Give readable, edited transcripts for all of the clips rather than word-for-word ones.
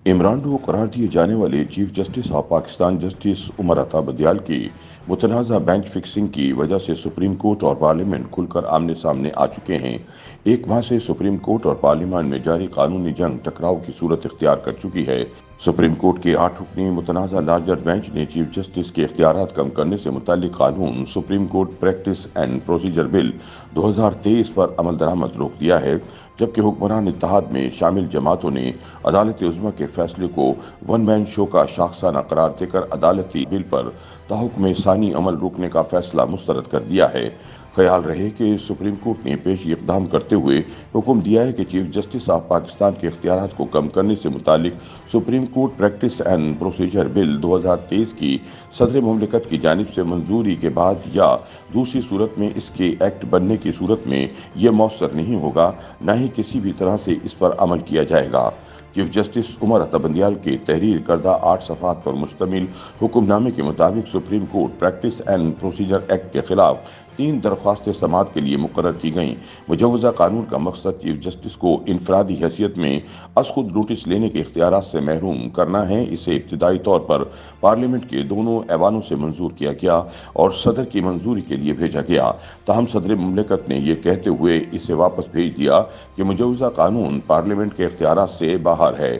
इमरान करार दिए जाने वाले chief justice of Pakistan justice Umar Ata Bandial की मुतनाज़ा बेंच फिक्सिंग की वजह से सुप्रीम कोर्ट और पार्लियामेंट खुलकर आमने सामने आ चुके हैं। एक माह से सुप्रीम कोर्ट और पार्लियामेंट में जारी कानूनी जंग टकराव की सूरत इख्तियार कर चुकी है। सुप्रीम कोर्ट के 8 रुकनी मुतनाज़ा लार्जर बेंच ने चीफ जस्टिस के इख्तियारात कम करने से मुताल्लिक कानून supreme court practice and procedure bill 2023 पर अमल दरामद रोक दिया है, जबकि हुक्मरान इत्तेहाद में शामिल जमातों ने अदालत उज़्मा के फैसले को वन मैन शो का शाखसाना करार देकर अदालती बिल पर ताहुक्म सानी अमल रोकने का फैसला मुस्तरद कर दिया है। ख्याल रहे कि सुप्रीम कोर्ट ने पेशी इक़दाम करते हुए हुक्म दिया है कि चीफ जस्टिस ऑफ पाकिस्तान के इख्तियारात को कम करने से मुतालिक supreme court practice and procedure bill 2023 की सदर मुमलिकत की जानिब से मंजूरी के बाद या दूसरी सूरत में इसके एक्ट बनने की सूरत में यह मौसर नहीं होगा, न ही किसी भी तरह से इस पर अमल किया जाएगा। चीफ जस्टिस उमर अता बंदियाल के तहरीर करदा 8 सफ़ात पर मुश्तमिल हुक्मनामे के मुताबिक supreme court practice and procedure act के खिलाफ 3 दरख्वास्तें समाअत के लिए मुकर्रर की गईं। मुजव्वज़ा कानून का मकसद चीफ जस्टिस को इनफरादी हैसियत में अज़ खुद नोटिस लेने के इख्तियारात से महरूम करना है। इसे इब्तिदाई तौर पर पार्लियामेंट के दोनों ऐवानों से मंजूर किया गया और सदर की मंजूरी के लिए भेजा गया। ताहम सदर मुमलिकत ने यह कहते हुए इसे वापस भेज दिया कि मुजव्वज़ा कानून पार्लियामेंट के इख्तियारात से बाहर है।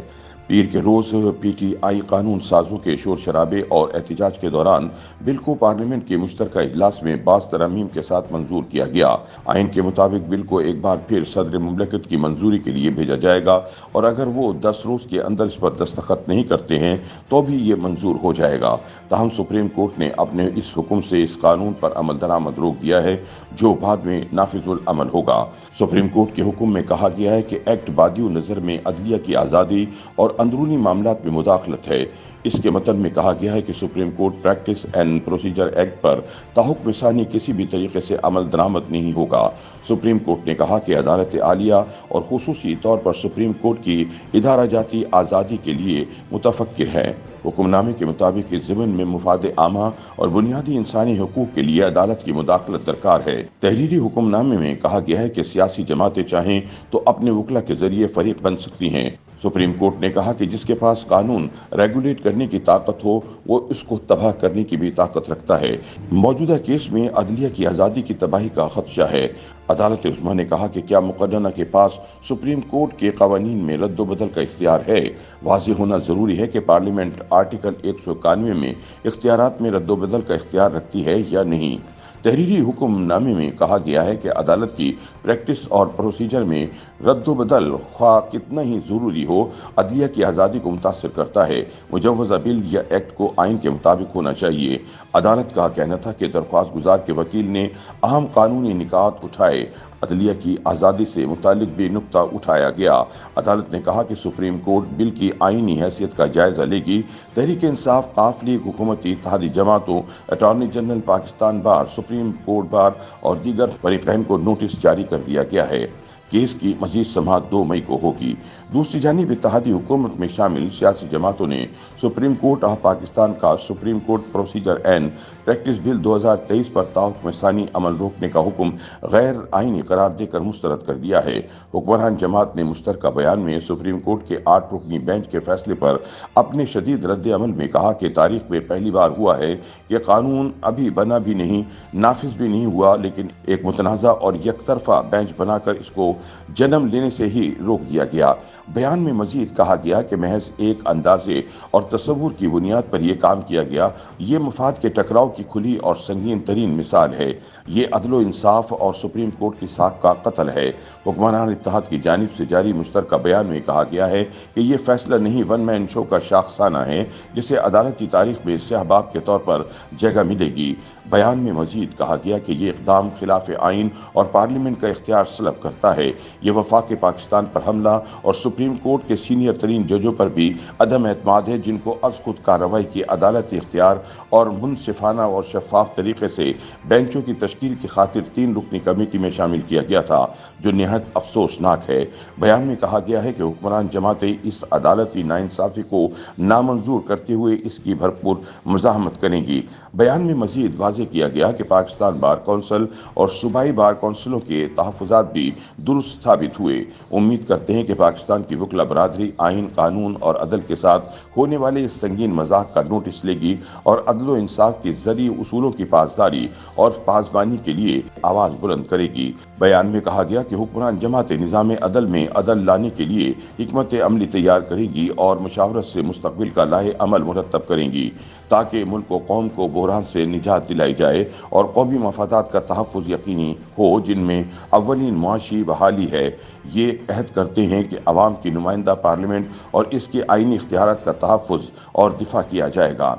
पीर के रोज़ PTI कानून साजों के शोर शराबे और एहतजाज के दौरान बिल को पार्लियामेंट के मुश्तरका इजलास में बास तरमीम के साथ मंजूर किया गया। आइन के मुताबिक बिल को एक बार फिर सदर मुमलिकत की मंजूरी के लिए भेजा जाएगा और अगर वो 10 रोज़ के अंदर इस पर दस्तखत नहीं करते हैं तो भी ये मंजूर हो जाएगा। ताहम सुप्रीम कोर्ट ने अपने इस हुक्म से इस कानून पर अमल दरामद रोक दिया है, जो बाद में नाफिजुल अमल होगा। सुप्रीम कोर्ट के हुक्म में कहा गया है कि एक्ट बादियो नज़र में अदलिया की आज़ादी और अंदरूनी मामलात में मुदाखलत है। इसके मतन में कहा गया है कि supreme court practice and procedure act पर ताहुक्म सानी किसी भी तरीके से अमल दरामद नहीं होगा। सुप्रीम कोर्ट ने कहा कि अदालत आलिया और खुसूसी तौर पर सुप्रीम कोर्ट की इदारा जाती आज़ादी के लिए मुतफक्किर है। हुक्मनामे के मुताबिक इस ज़िम्न में मुफाद आमा और बुनियादी इंसानी हुकूक के लिए अदालत की मुदाखलत दरकार है। तहरीरी हुक्मनामे में कहा गया है कि सियासी जमातें चाहें तो अपने वकला के जरिए फरीक बन सकती हैं। सुप्रीम कोर्ट ने कहा कि जिसके पास कानून रेगुलेट करने की ताकत हो वो इसको तबाह करने की भी ताकत रखता है। मौजूदा केस में अदलिया की आज़ादी की तबाही का खदशा है। अदालत उज़्मा ने कहा कि क्या मुक़र्रना के पास सुप्रीम कोर्ट के क़वानीन में रद्द बदल का इख्तियार है। वाज़ेह होना ज़रूरी है कि पार्लियामेंट आर्टिकल 191 में इख्तियारात में रद्द बदल का इख्तियार रखती है या नहीं। तहरीरी हुक्मनामे में कहा गया है कि अदालत की प्रैक्टिस और प्रोसीजर में रद्द बदल ख्वाह कितना ही ज़रूरी हो, अदलिया की आज़ादी को मुतासर करता है। मुजव्वज़ा बिल या एक्ट को आइन के मुताबिक होना चाहिए। अदालत का कहना था कि दरख्वास्त गुजार के वकील ने अहम कानूनी निकात उठाए। अदलिया की आज़ादी से मुतालिक भी नुक्ता उठाया गया। अदालत ने कहा कि सुप्रीम कोर्ट बिल की आइनी हैसियत का जायज़ा लेगी। तहरीक इंसाफ, काफ लीग, हुकूमती इत्तेहादी जमातों, अटॉर्नी जनरल पाकिस्तान बार, सुप्रीम कोर्ट बार और दीगर फरीक़ैन को नोटिस जारी कर दिया गया है। केस की मजीद समाअत 2 मई को होगी। दूसरी जानिब इत्तेहादी हुकूमत में शामिल सियासी जमातों ने सुप्रीम कोर्ट ऑफ पाकिस्तान का supreme court procedure and practice bill 2023 पर ताहुक्म सानी अमल रोकने का हुक्म गैर आइनी करार देकर मुस्तरद कर दिया है। हुक्मरान जमात ने मुश्तरका बयान में सुप्रीम कोर्ट के 8 रुकनी बेंच के फैसले पर अपने शदीद रद्द अमल में कहा कि तारीख में पहली बार हुआ है कि कानून अभी बना भी नहीं, नाफिज भी नहीं हुआ, लेकिन एक मुतनाज़ा और यकतरफा बेंच बनाकर इसको जन्म लेने से ही रोक दिया गया। बयान में मजीद कहा गया कि महज एक अंदाजे और तस्वुर की बुनियाद पर यह काम किया गया। ये मफाद के टकराव की खुली और संगीन तरीन मिसाल है। ये अदलो इंसाफ और सुप्रीम कोर्ट की साख का कत्ल है। हुक्मरान इत्तेहाद की जानिब से जारी मुश्तरका बयान में कहा गया है कि यह फैसला नहीं वन मैन शो का शाखसाना है, जिसे अदालती तारीख में स्याहबाब के तौर पर जगह मिलेगी। बयान में मजीद कहा गया कि ये इक़दाम खिलाफ आइन और पार्लियामेंट का इख्तियार सलब करता है। ये वफाक पाकिस्तान पर हमला और सुप्रीम कोर्ट के सीनियर तरीन जजों पर भी अदम एतमाद है, जिनको अज़ खुद कार्रवाई की अदालती इख्तियार और मुनसिफाना और शफाफ तरीके से बेंचों की तश्कील की खातिर 3 रुकनी कमेटी में शामिल किया गया था, जो निहायत अफसोसनाक है। बयान में कहा गया है कि हुक्मरान जमातें इस अदालती नाइंसाफ़ी को नामंजूर करते हुए इसकी भरपूर मज़ाहमत करेंगी। बयान में मजीद वाज़ेह किया गया कि पाकिस्तान बार कौंसिल और सूबाई बार कौंसिलों के तहफ़्फ़ुज़ात भी दुरुस्त साबित हुए। उम्मीद करते हैं कि पाकिस्तान की वकला बरादरी आइन, कानून और अदल के साथ होने वाले इस संगीन मजाक का नोटिस लेगी और अदल व इंसाफ के जरिए उसूलों की पासदारी और पासबानी के लिए आवाज बुलंद करेगी। बयान में कहा गया कि हुक्मरान जमात निज़ाम अदल में अदल लाने के लिए हिकमत अमली तैयार करेगी और मुशावरत से मुस्तकबिल का लाहे अमल मुरतब करेंगी ताकि मुल्क व कौम को बहरान से निजात दिलाई जाए और कौमी मफादात का तहफ़्फ़ुज़ यकीनी हो, जिनमें अव्वलीन मुआशी बहाली है। ये अहद करते हैं कि अवाम की नुमाइंदा पार्लियामेंट और इसके आइनी इख्तियारात का तहफ़्फ़ुज़ और दिफा किया जाएगा।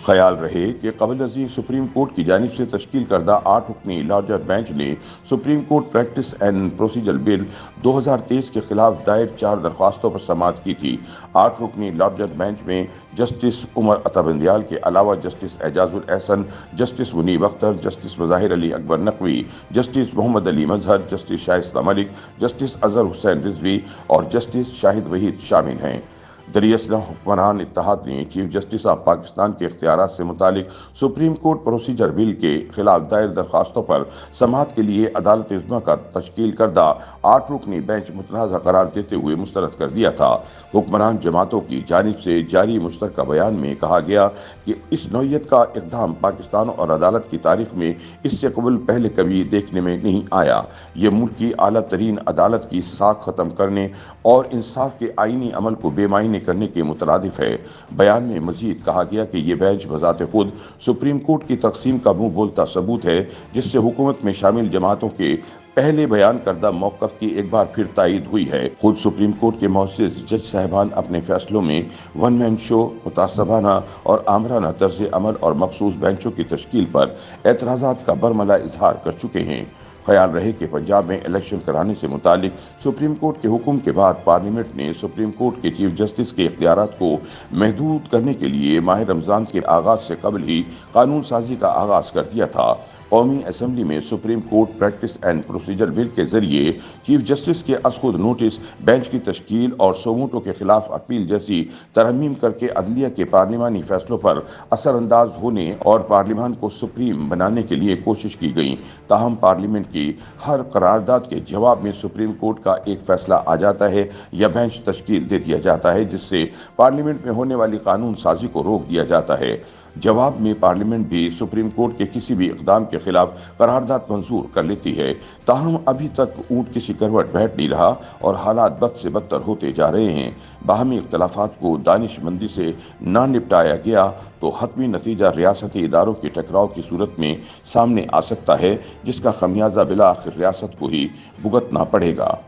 ख्याल रहे कि क़ब्ल अज़ीज़ सुप्रीम कोर्ट की जानिब से तश्कील करदा 8 रुकनी लार्जर बेंच ने supreme court practice and procedure bill 2023 के खिलाफ दायर 4 दरख्वास्तों पर समाअत की थी। 8 रुकनी लार्जर बेंच में जस्टिस उमर अता बंदियाल के अलावा justice Ijazul Ahsan, justice Munib Akhtar, justice Mazahar Ali Akbar Naqvi, justice Muhammad Ali Mazhar, justice Shaista Malik, justice Azhar Hussain Rizvi और जस्टिस शाहिद वहीद शामिल हैं। दरियासला हुक्मरान इत्तेहाद ने चीफ जस्टिस ऑफ पाकिस्तान के इख्तियारात से मुतालिक सुप्रीम कोर्ट प्रोसीजर बिल के खिलाफ दायर दरख्वास्तों पर समाअत के लिए अदालत इज़्मा का तश्कील करदा 8 रुकनी बेंच मुतनाज़ा करार देते हुए मुस्तरद कर दिया था। हुक्मरान जमातों की जानिब से जारी मुश्तरका बयान में कहा गया कि इस नौइयत का इक़दाम पाकिस्तान और अदालत की तारीख में इससे कबल पहले कभी देखने में नहीं आया। ये मुल्क की आला तरीन अदालत की साख ख़त्म करने और इंसाफ के आइनी अमल को बेमायने करने के मुतरादिफ है। बयान में मजीद कहा गया कि ये बेंच बजाते खुद सुप्रीम कोर्ट की तकसीम का मुंह बोलता सबूत है, जिससे हुकूमत में शामिल जमातों के पहले बयान करदा मौक़िफ़ की एक बार फिर तायीद हुई है। खुद सुप्रीम कोर्ट के मुअज़्ज़ज़ जज साहिबान अपने फैसलों में वन मैन शो, मुतासबाना और आमराना तर्ज़ अमल और मखसूस बेंचों की तश्कील पर एतराज़ात का बरमला इजहार कर चुके हैं। ख्याल रहे कि पंजाब में इलेक्शन कराने से मुतालिक सुप्रीम कोर्ट के हुक्म के बाद पार्लियामेंट ने सुप्रीम कोर्ट के चीफ जस्टिस के इख्तियारात को महदूद करने के लिए माह रमज़ान के आगाज़ से कबल ही कानून साजी का आगाज़ कर दिया था। कौमी असम्बली में supreme court practice and procedure bill के जरिए चीफ जस्टिस के अज़खुद नोटिस, बेंच की तश्कील और सोमोटो के खिलाफ अपील जैसी तरमीम करके अदलिया के पार्लिमानी फैसलों पर असरअंदाज होने और पार्लिमान को सुप्रीम बनाने के लिए कोशिश की गई। ताहम पार्लियामेंट की हर करारदाद के जवाब में सुप्रीम कोर्ट का एक फैसला आ जाता है या बेंच तश्कील दे दिया जाता है, जिससे पार्लियामेंट में होने वाली कानून साजी को रोक दिया जाता है। जवाब में पार्लियामेंट भी सुप्रीम कोर्ट के किसी भी इक़दाम के खिलाफ करारदाद मंजूर कर लेती है। ताहम अभी तक ऊँट की सिकरवट बैठ नहीं रहा और हालात बद से बदतर होते जा रहे हैं। बाहमी इख्तलाफात को दानिशमंदी से ना निपटाया गया तो हतमी नतीजा रियासती इदारों के टकराव की सूरत में सामने आ सकता है, जिसका खमियाजा बिला आखिर रियासत को ही भुगतना पड़ेगा।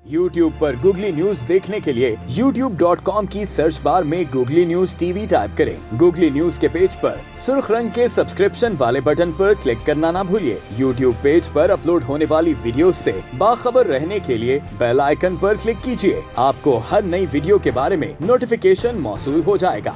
YouTube पर गूगली न्यूज देखने के लिए youtube.com की सर्च बार में गूगली न्यूज टीवी टाइप करें। गूगली न्यूज के पेज पर सुर्ख रंग के सब्सक्रिप्शन वाले बटन पर क्लिक करना ना भूलिए। YouTube पेज पर अपलोड होने वाली वीडियोस से बाखबर रहने के लिए बेल आइकन पर क्लिक कीजिए। आपको हर नई वीडियो के बारे में नोटिफिकेशन मौसूल हो जाएगा।